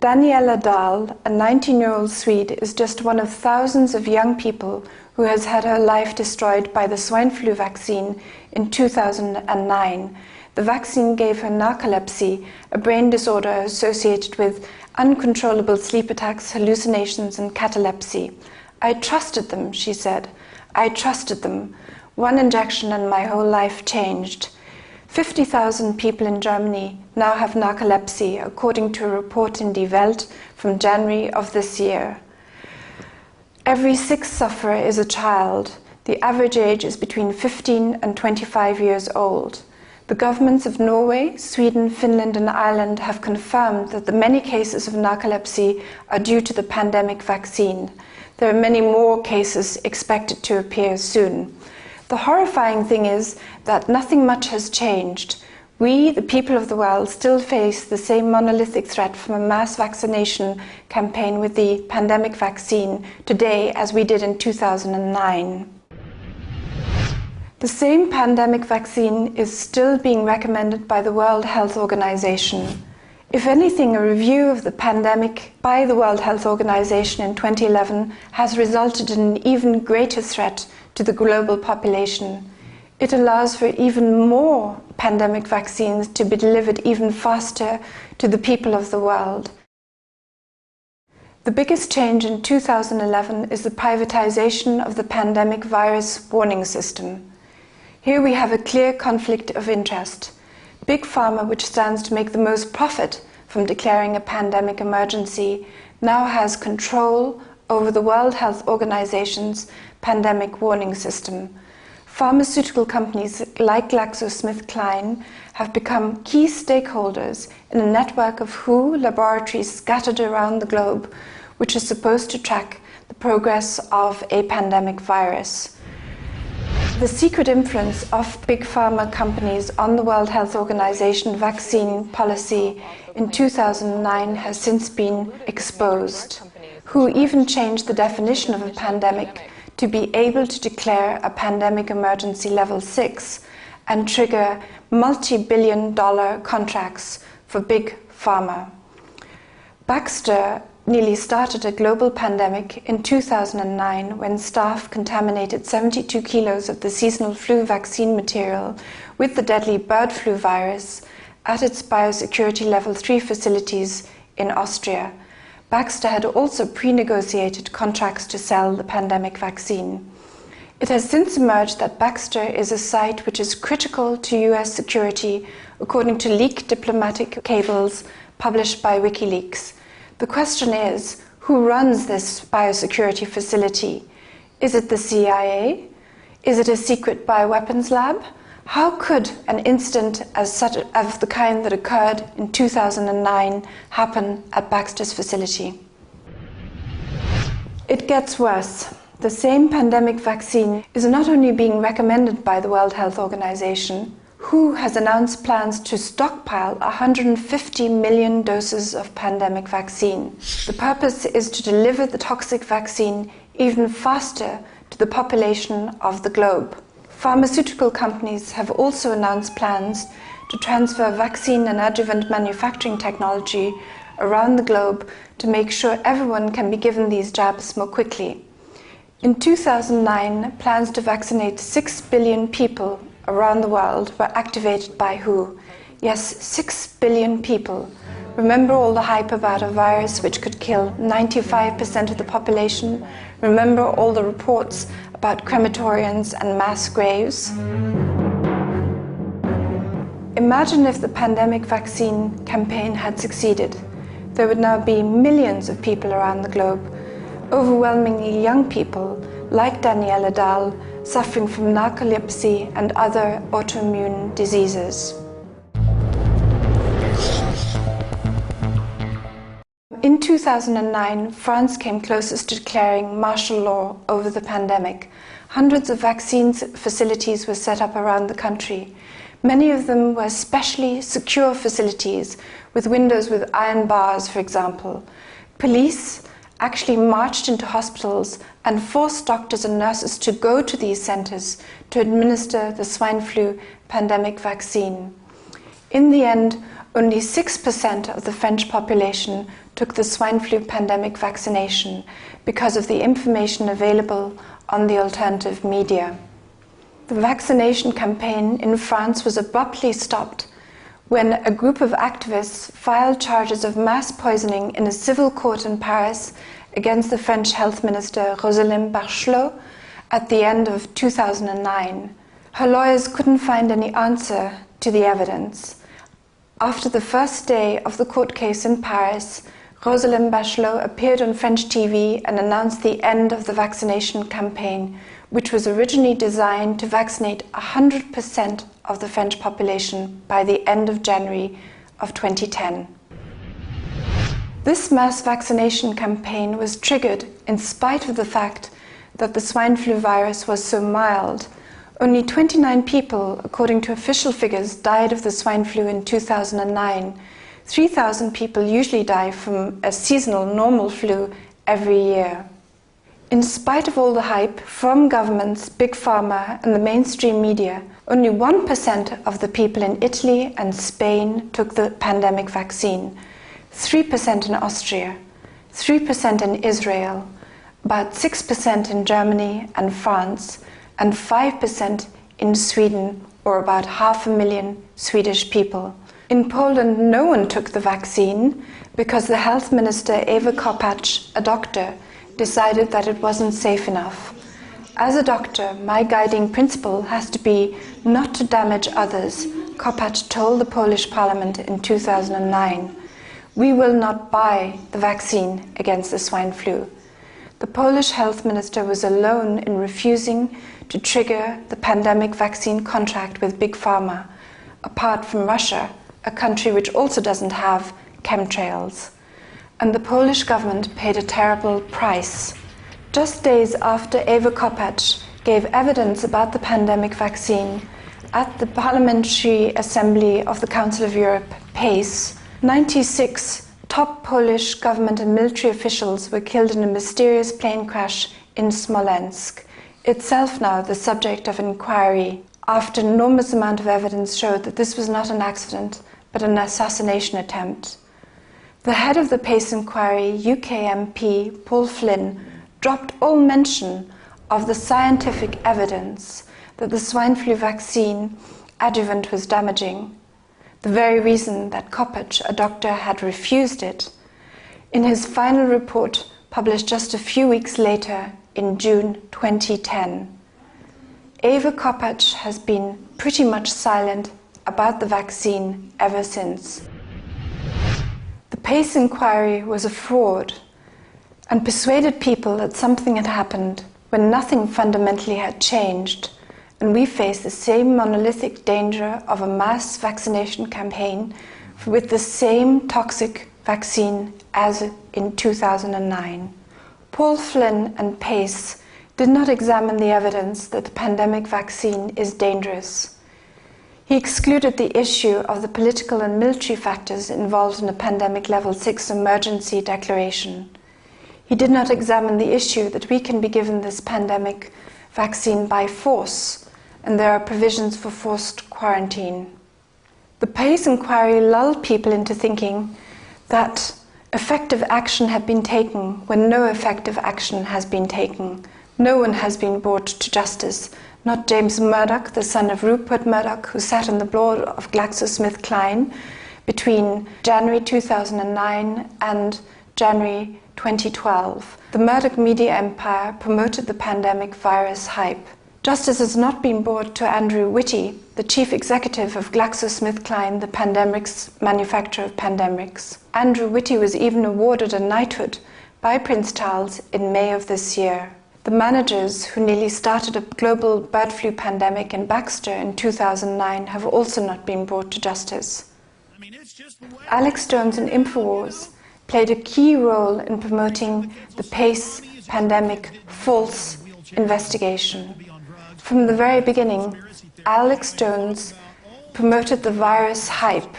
Daniela Dahl, a 19-year-old Swede, is just one of thousands of young people who has had her life destroyed by the swine flu vaccine in 2009. The vaccine gave her narcolepsy, a brain disorder associated with uncontrollable sleep attacks, hallucinations, and catalepsy. "I trusted them," she said. "I trusted them. One injection and my whole life changed." 50,000 people in Germany now have narcolepsy, according to a report in Die Welt from January of this year. Every sixth sufferer is a child. The average age is between 15 and 25 years old. The governments of Norway, Sweden, Finland, and Ireland have confirmed that the many cases of narcolepsy are due to the pandemic vaccine. There are many more cases expected to appear soon. The horrifying thing is that nothing much has changed. We, the people of the world, still face the same monolithic threat from a mass vaccination campaign with the pandemic vaccine today as we did in 2009. The same pandemic vaccine is still being recommended by the World Health Organization. If anything, a review of the pandemic by the World Health Organization in 2011 has resulted in an even greater threat to the global population. It allows for even more pandemic vaccines to be delivered even faster to the people of the world. The biggest change in 2011 is the privatization of the pandemic virus warning system. Here we have a clear conflict of interest. Big Pharma, which stands to make the most profit from declaring a pandemic emergency, now has control over the World Health Organization's pandemic warning system. Pharmaceutical companies like GlaxoSmithKline have become key stakeholders in a network of WHO laboratories scattered around the globe, which is supposed to track the progress of a pandemic virus. The secret influence of big pharma companies on the World Health Organization vaccine policy in 2009 has since been exposed. WHO even changed the definition of a pandemic to be able to declare a pandemic emergency level 6 and trigger multi-billion-dollar contracts for big pharma. Baxter nearly started a global pandemic in 2009 when staff contaminated 72 kilos of the seasonal flu vaccine material with the deadly bird flu virus at its biosecurity level 3 facilities in Austria. Baxter had also pre-negotiated contracts to sell the pandemic vaccine. It has since emerged that Baxter is a site which is critical to US security, according to leaked diplomatic cables published by WikiLeaks. The question is, who runs this biosecurity facility? Is it the CIA? Is it a secret bioweapons lab? How could an incident of the kind that occurred in 2009 happen at Baxter's facility? It gets worse. The same pandemic vaccine is not only being recommended by the World Health Organization, WHO has announced plans to stockpile 150 million doses of pandemic vaccine. The purpose is to deliver the toxic vaccine even faster to the population of the globe. Pharmaceutical companies have also announced plans to transfer vaccine and adjuvant manufacturing technology around the globe to make sure everyone can be given these jabs more quickly. In 2009, plans to vaccinate 6 billion people around the world were activated by WHO. Yes, 6 billion people. Remember all the hype about a virus which could kill 95% of the population? Remember all the reports about crematoriums and mass graves? Imagine if the pandemic vaccine campaign had succeeded. There would now be millions of people around the globe, overwhelmingly young people like Daniela Dahl, suffering from narcolepsy and other autoimmune diseases. In 2009, France came closest to declaring martial law over the pandemic. Hundreds of vaccine facilities were set up around the country. Many of them were specially secure facilities with windows with iron bars, for example. Police actually marched into hospitals and forced doctors and nurses to go to these centers to administer the swine flu pandemic vaccine. In the end, only 6% of the French population took the swine flu pandemic vaccination because of the information available on the alternative media. The vaccination campaign in France was abruptly stopped when a group of activists filed charges of mass poisoning in a civil court in Paris against the French health minister Roselyne Bachelot at the end of 2009. Her lawyers couldn't find any answer to the evidence. After the first day of the court case in Paris, Roselyne Bachelot appeared on French TV and announced the end of the vaccination campaign, which was originally designed to vaccinate 100% of the French population by the end of January of 2010. This mass vaccination campaign was triggered in spite of the fact that the swine flu virus was so mild. Only 29 people, according to official figures, died of the swine flu in 2009. 3,000 people usually die from a seasonal normal flu every year. In spite of all the hype from governments, big pharma and the mainstream media, only 1% of the people in Italy and Spain took the pandemic vaccine, 3% in Austria, 3% in Israel, about 6% in Germany and France, and 5% in Sweden, or about 500,000 Swedish people. In Poland, no one took the vaccine because the health minister Eva Kopacz, a doctor, decided that it wasn't safe enough. As a doctor, my guiding principle has to be not to damage others, Kopacz told the Polish parliament in 2009. We will not buy the vaccine against the swine flu. The Polish health minister was alone in refusing to trigger the pandemic vaccine contract with Big Pharma, apart from Russia, a country which also doesn't have chemtrails. And the Polish government paid a terrible price. Just days after Eva Kopacz gave evidence about the pandemic vaccine at the Parliamentary Assembly of the Council of Europe, PACE, 96 top Polish government and military officials were killed in a mysterious plane crash in Smolensk, itself now the subject of inquiry, after an enormous amount of evidence showed that this was not an accident, but an assassination attempt. The head of the PACE inquiry, UK MP Paul Flynn, dropped all mention of the scientific evidence that the swine flu vaccine adjuvant was damaging, the very reason that Kopacz, a doctor, had refused it. In his final report, published just a few weeks later in June 2010, Eva Kopacz has been pretty much silent about the vaccine ever since. The PACE inquiry was a fraud and persuaded people that something had happened when nothing fundamentally had changed, and we face the same monolithic danger of a mass vaccination campaign with the same toxic vaccine as in 2009. Paul Flynn and PACE did not examine the evidence that the pandemic vaccine is dangerous. He excluded the issue of the political and military factors involved in a pandemic level 6 emergency declaration. He did not examine the issue that we can be given this pandemic vaccine by force, and there are provisions for forced quarantine. The PACE inquiry lulled people into thinking that effective action had been taken when no effective action has been taken. No one has been brought to justice, not James Murdoch, the son of Rupert Murdoch, who sat on the board of GlaxoSmithKline between January 2009 and January 2012. The Murdoch media empire promoted the pandemic virus hype. Justice has not been brought to Andrew Whitty, the chief executive of GlaxoSmithKline, the pandemics manufacturer of pandemics. Andrew Whitty was even awarded a knighthood by Prince Charles in May of this year. The managers who nearly started a global bird flu pandemic in Baxter in 2009 have also not been brought to justice. Alex Jones and InfoWars played a key role in promoting the PACE pandemic false investigation. From the very beginning, Alex Jones promoted the virus hype.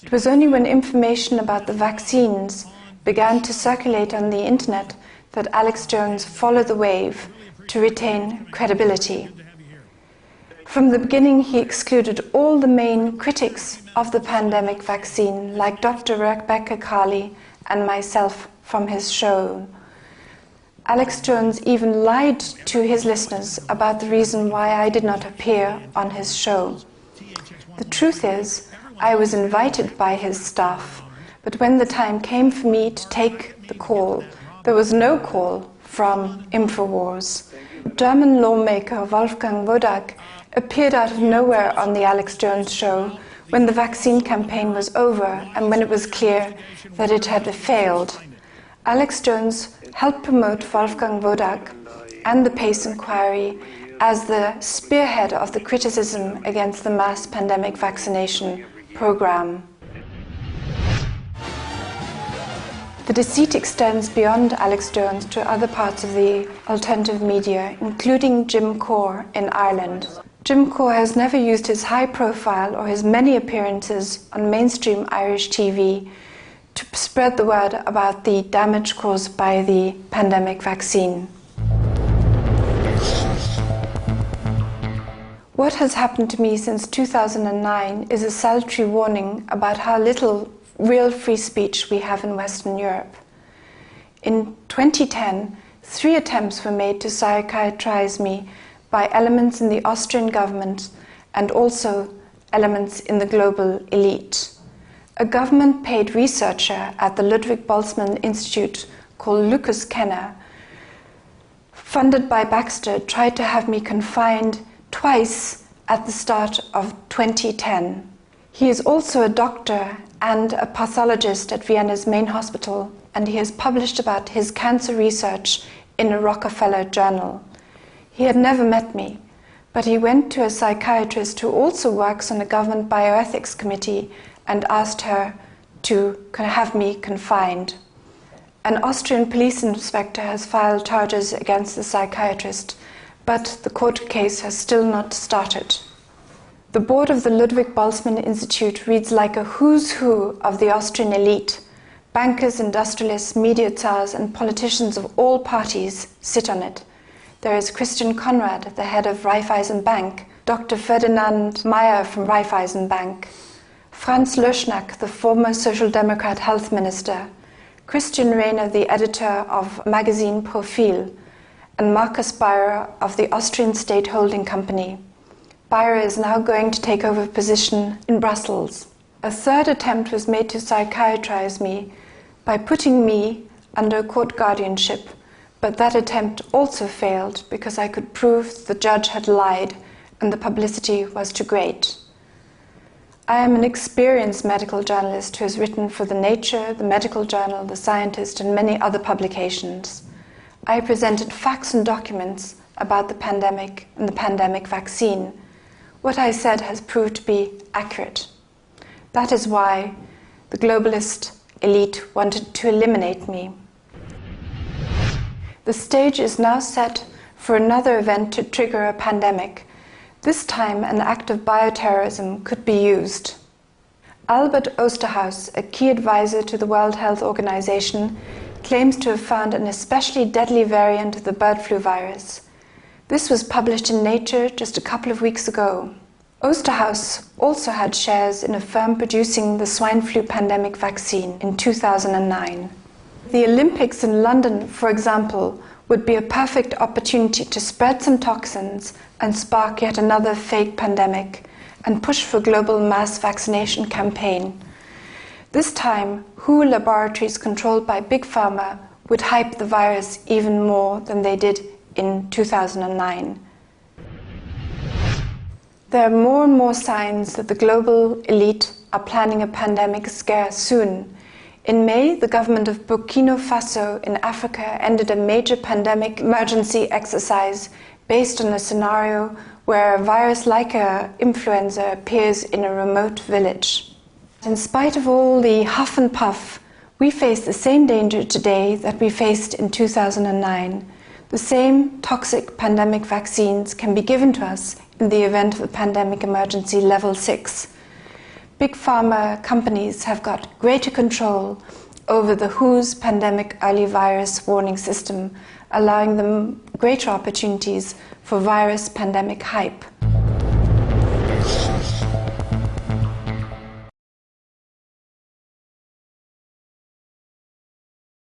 It was only when information about the vaccines began to circulate on the internet that Alex Jones followed the wave to retain credibility. From the beginning, he excluded all the main critics of the pandemic vaccine, like Dr. Rebecca Carley and myself from his show. Alex Jones even lied to his listeners about the reason why I did not appear on his show. The truth is, I was invited by his staff, but when the time came for me to take the call, there was no call from InfoWars. German lawmaker Wolfgang Wodak appeared out of nowhere on the Alex Jones show when the vaccine campaign was over and when it was clear that it had failed. Alex Jones helped promote Wolfgang Wodak and the PACE inquiry as the spearhead of the criticism against the mass pandemic vaccination program. The deceit extends beyond Alex Jones to other parts of the alternative media, including Jim Core in Ireland. Jim Core has never used his high profile or his many appearances on mainstream Irish TV to spread the word about the damage caused by the pandemic vaccine. What has happened to me since 2009 is a salutary warning about how little real free speech we have in Western Europe. In 2010, 3 attempts were made to psychiatrize me by elements in the Austrian government and also elements in the global elite. A government-paid researcher at the Ludwig Boltzmann Institute called Lucas Kenner, funded by Baxter, tried to have me confined twice at the start of 2010. He is also a doctor and a pathologist at Vienna's main hospital, and he has published about his cancer research in a Rockefeller journal. He had never met me, but he went to a psychiatrist who also works on a government bioethics committee and asked her to have me confined. An Austrian police inspector has filed charges against the psychiatrist, but the court case has still not started. The board of the Ludwig Boltzmann Institute reads like a who's who of the Austrian elite. Bankers, industrialists, media tsars, and politicians of all parties sit on it. There is Christian Konrad, the head of Raiffeisen Bank, Dr. Ferdinand Meyer from Raiffeisen Bank, Franz Löschnack, the former Social Democrat health minister, Christian Rehner, the editor of magazine Profil, and Markus Bayer of the Austrian State Holding Company. Bayer is now going to take over a position in Brussels. A third attempt was made to psychiatrize me by putting me under court guardianship, but that attempt also failed because I could prove the judge had lied and the publicity was too great. I am an experienced medical journalist who has written for the Nature, the Medical Journal, the Scientist, and many other publications. I presented facts and documents about the pandemic and the pandemic vaccine. What I said has proved to be accurate. That is why the globalist elite wanted to eliminate me. The stage is now set for another event to trigger a pandemic. This time, an act of bioterrorism could be used. Albert Osterhaus, a key advisor to the World Health Organization, claims to have found an especially deadly variant of the bird flu virus. This was published in Nature just a couple of weeks ago. Osterhaus also had shares in a firm producing the swine flu pandemic vaccine in 2009. The Olympics in London, for example, would be a perfect opportunity to spread some toxins and spark yet another fake pandemic and push for a global mass vaccination campaign. This time, WHO laboratories controlled by Big Pharma would hype the virus even more than they did in 2009. There are more and more signs that the global elite are planning a pandemic scare soon. In May, the government of Burkina Faso in Africa ended a major pandemic emergency exercise based on a scenario where a virus like influenza appears in a remote village. In spite of all the huff and puff, we face the same danger today that we faced in 2009. The same toxic pandemic vaccines can be given to us in the event of a pandemic emergency level 6. Big pharma companies have got greater control over the WHO's pandemic early virus warning system, allowing them greater opportunities for virus pandemic hype.